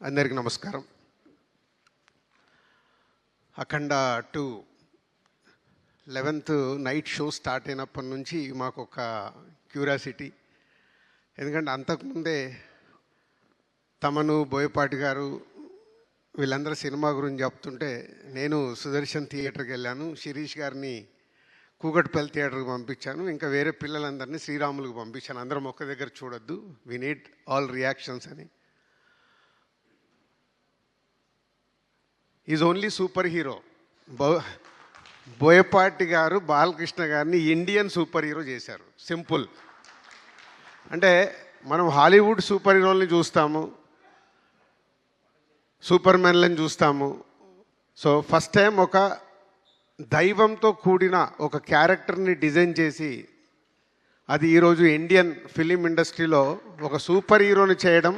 అందరికీ నమస్కారం. అఖండ 2 11th night show start అయినప్పటి నుంచి మాకు ఒక క్యూరియాసిటీ. ఎందుకంటే అంతకుముందే తమను, బోయపాటి గారు వీళ్ళందరూ సినిమా గురించి చెప్తుంటే నేను సుదర్శన్ థియేటర్కి వెళ్ళాను, శిరీష్ గారిని కూకట్పల్లి థియేటర్కి పంపించాను, ఇంకా వేరే పిల్లలందరినీ శ్రీరాములకు పంపించాను. అందరం ఒక్క దగ్గర చూడొద్దు, వి నీడ్ ఆల్ రియాక్షన్స్ అని. Is only super hero. Boyapati గారు బాలకృష్ణ గారిని ఇండియన్ సూపర్ హీరో చేశారు. సింపుల్. అంటే మనం హాలీవుడ్ సూపర్ హీరోల్ని చూస్తాము, సూపర్ మ్యాన్లను చూస్తాము. సో ఫస్ట్ టైం ఒక దైవంతో కూడిన ఒక క్యారెక్టర్ని డిజైన్ చేసి అది ఈరోజు ఇండియన్ ఫిలిం ఇండస్ట్రీలో ఒక సూపర్ హీరోని చేయడం,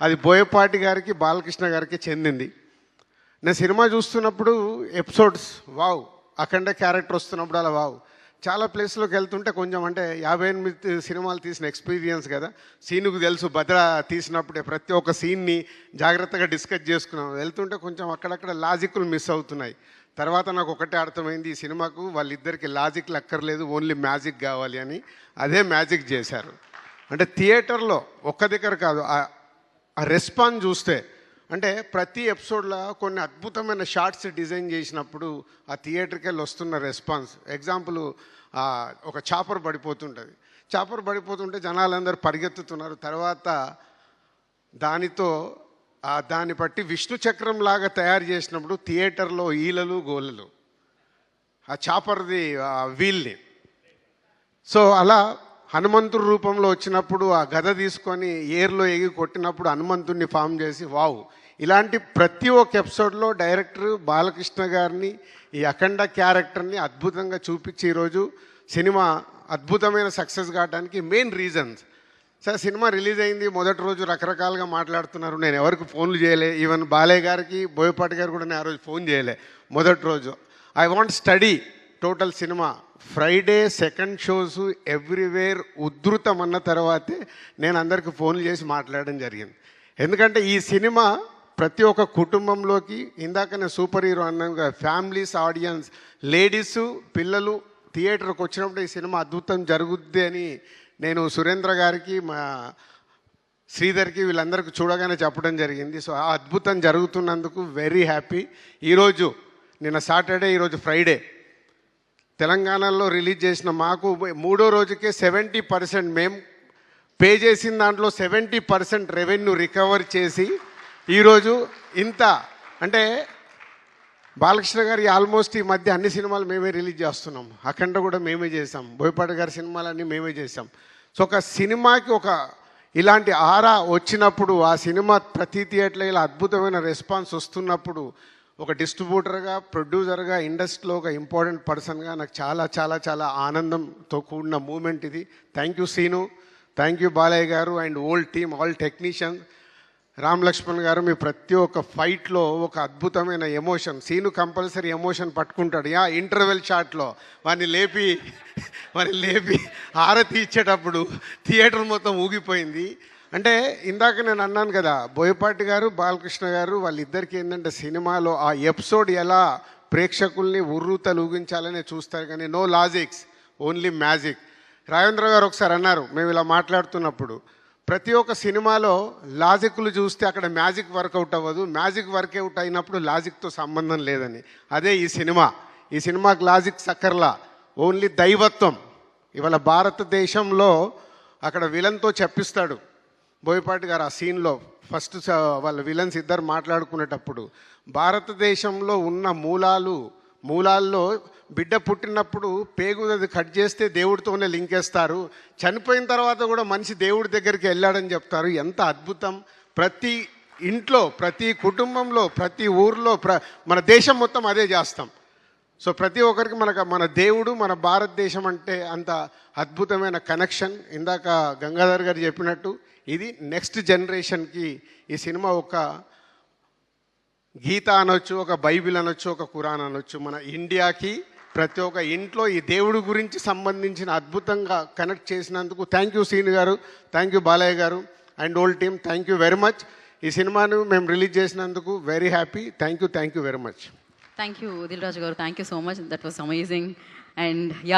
అది బోయపాటి గారికి, బాలకృష్ణ గారికి చెందింది. నేను సినిమా చూస్తున్నప్పుడు ఎపిసోడ్స్ వావ్, అఖండ క్యారెక్టర్ వస్తున్నప్పుడు అలా వావ్. చాలా ప్లేస్లోకి వెళ్తుంటే కొంచెం అంటే 58 సినిమాలు తీసిన ఎక్స్పీరియన్స్ కదా, సీనుకు తెలుసు. భద్ర తీసినప్పుడే ప్రతి ఒక్క సీన్ని జాగ్రత్తగా డిస్కస్ చేసుకున్నాం. వెళ్తుంటే కొంచెం అక్కడక్కడ లాజిక్లు మిస్ అవుతున్నాయి. తర్వాత నాకు ఒకటే అర్థమైంది, ఈ సినిమాకు వాళ్ళిద్దరికి లాజిక్లు అక్కర్లేదు, ఓన్లీ మ్యాజిక్ కావాలి అని. అదే మ్యాజిక్ చేశారు. అంటే థియేటర్లో ఒక్క దగ్గర కాదు, ఆ రెస్పాన్స్ చూస్తే అంటే ప్రతి ఎపిసోడ్లో కొన్ని అద్భుతమైన షార్ట్స్ డిజైన్ చేసినప్పుడు ఆ థియేటర్కి వెళ్ళి వస్తున్న రెస్పాన్స్. ఎగ్జాంపుల్, ఒక చాపర్ పడిపోతుంటుంది. చాపర్ పడిపోతుంటే జనాలందరూ పరిగెత్తుతున్నారు. తర్వాత దాన్ని బట్టి విష్ణు చక్రం లాగా తయారు చేసినప్పుడు థియేటర్లో ఈలలు గోలలు ఆ చాపర్ది వీల్ని. సో అలా హనుమంతుడి రూపంలో వచ్చినప్పుడు ఆ గద తీసుకొని ఏర్లో ఎగి కొట్టినప్పుడు హనుమంతుడిని ఫామ్ చేసి వావ్. ఇలాంటి ప్రతి ఒక్క ఎపిసోడ్లో డైరెక్టర్ బాలకృష్ణ గారిని, ఈ అఖండ క్యారెక్టర్ని అద్భుతంగా చూపించి ఈరోజు సినిమా అద్భుతమైన సక్సెస్ కావడానికి main reasons. Sir cinema release అయింది, మొదటి రోజు రకరకాలుగా మాట్లాడుతున్నారు. నేను ఎవరికి ఫోన్లు చేయలే, ఈవెన్ బాలయ్య గారికి, బోయపాటి గారు కూడా నేను ఆ రోజు ఫోన్ చేయలే. మొదటి రోజు I want study total cinema. Friday second shows everywhere ఉధృతం అన్న తర్వాతే నేను అందరికీ ఫోన్లు చేసి మాట్లాడడం జరిగింది. ఎందుకంటే ఈ సినిమా ప్రతి ఒక్క కుటుంబంలోకి, ఇందాక నేను సూపర్ హీరో అన్నాను, ఫ్యామిలీస్, ఆడియన్స్, లేడీసు, పిల్లలు థియేటర్కి వచ్చినప్పుడు ఈ సినిమా అద్భుతం జరుగుద్ది అని నేను సురేంద్ర గారికి, మా శ్రీధర్కి, వీళ్ళందరికీ చూడగానే చెప్పడం జరిగింది. సో ఆ అద్భుతం జరుగుతున్నందుకు వెరీ హ్యాపీ. ఈరోజు నిన్న సాటర్డే, ఈరోజు ఫ్రైడే, తెలంగాణలో రిలీజ్ చేసిన మాకు మూడో రోజుకే 70% మేము పే చేసిన దాంట్లో 70% రెవెన్యూ రికవర్ చేసి ఈరోజు ఇంత అంటే బాలకృష్ణ గారి ఆల్మోస్ట్ ఈ మధ్య అన్ని సినిమాలు మేమే రిలీజ్ చేస్తున్నాం. అఖండ కూడా మేమే చేసాం, బోయపాటి గారి సినిమాలన్నీ మేమే చేసాం. సో ఒక సినిమాకి ఒక ఇలాంటి ఆరా వచ్చినప్పుడు, ఆ సినిమా ప్రతి థియేటర్లో ఇలా అద్భుతమైన రెస్పాన్స్ వస్తున్నప్పుడు, ఒక డిస్ట్రిబ్యూటర్గా, ప్రొడ్యూసర్గా, ఇండస్ట్రీలో ఒక ఇంపార్టెంట్ పర్సన్గా నాకు చాలా చాలా చాలా ఆనందంతో కూడిన మూమెంట్ ఇది. Thank you Seenu, thank you Balayya garu and all team, all technician, Ram Lakshman garu. మీ ప్రతి ఒక్క ఫైట్లో ఒక అద్భుతమైన ఎమోషన్. సీను కంపల్సరీ ఎమోషన్ పట్టుకుంటాడు. ఇంటర్వెల్ షాట్లో వాడిని లేపి హారతి ఇచ్చేటప్పుడు థియేటర్ మొత్తం ఊగిపోయింది. అంటే ఇందాక నేను అన్నాను కదా, బోయపాటి గారు, బాలకృష్ణ గారు వాళ్ళిద్దరికి ఏంటంటే సినిమాలో ఆ ఎపిసోడ్ ఎలా ప్రేక్షకుల్ని ఉర్రూతలూగించాలనే చూస్తారు, కానీ no logics, only magic. Rajendra గారు ఒకసారి అన్నారు, మేము ఇలా మాట్లాడుతున్నప్పుడు, ప్రతి ఒక్క సినిమాలో లాజిక్లు చూస్తే అక్కడ మ్యాజిక్ వర్కౌట్ అవ్వదు, మ్యాజిక్ వర్కౌట్ అయినప్పుడు లాజిక్తో సంబంధం లేదని. అదే ఈ సినిమాకి లాజిక్ సక్కర్లా, ఓన్లీ దైవత్వం. ఇవాళ భారతదేశంలో అక్కడ విలన్తో చెప్పిస్తాడు బోయపాటి గారు ఆ సీన్లో. ఫస్ట్ వాళ్ళ విలన్స్ ఇద్దరు మాట్లాడుకునేటప్పుడు భారతదేశంలో ఉన్న మూలాల్లో బిడ్డ పుట్టినప్పుడు పేగుది కట్ చేస్తే దేవుడితోనే లింకేస్తారు, చనిపోయిన తర్వాత కూడా మనిషి దేవుడి దగ్గరికి వెళ్ళాడని చెప్తారు. ఎంత అద్భుతం! ప్రతి ఇంట్లో, ప్రతి కుటుంబంలో, ప్రతి ఊర్లో, మన దేశం మొత్తం అదే చేస్తాం. సో ప్రతి ఒక్కరికి మన దేవుడు, మన భారతదేశం అంటే అంత అద్భుతమైన కనెక్షన్. ఇందాక గంగాధర్ గారు చెప్పినట్టు ఇది నెక్స్ట్ జనరేషన్కి ఈ సినిమా ఒక గీత అనొచ్చు, ఒక బైబిల్ అనొచ్చు, ఒక ఖురాన్ అనొచ్చు. మన ఇండియాకి ప్రతి ఒక్క ఇంట్లో ఈ దేవుడి గురించి సంబంధించిన అద్భుతంగా కనెక్ట్ చేసినందుకు thank you Seenu garu, thank you Balayya garu and all team, thank you very much. ఈ సినిమాను మేము రిలీజ్ చేసినందుకు very happy. Thank you very much. Thank you Dil Raju garu, thank you so much, that was amazing. And yeah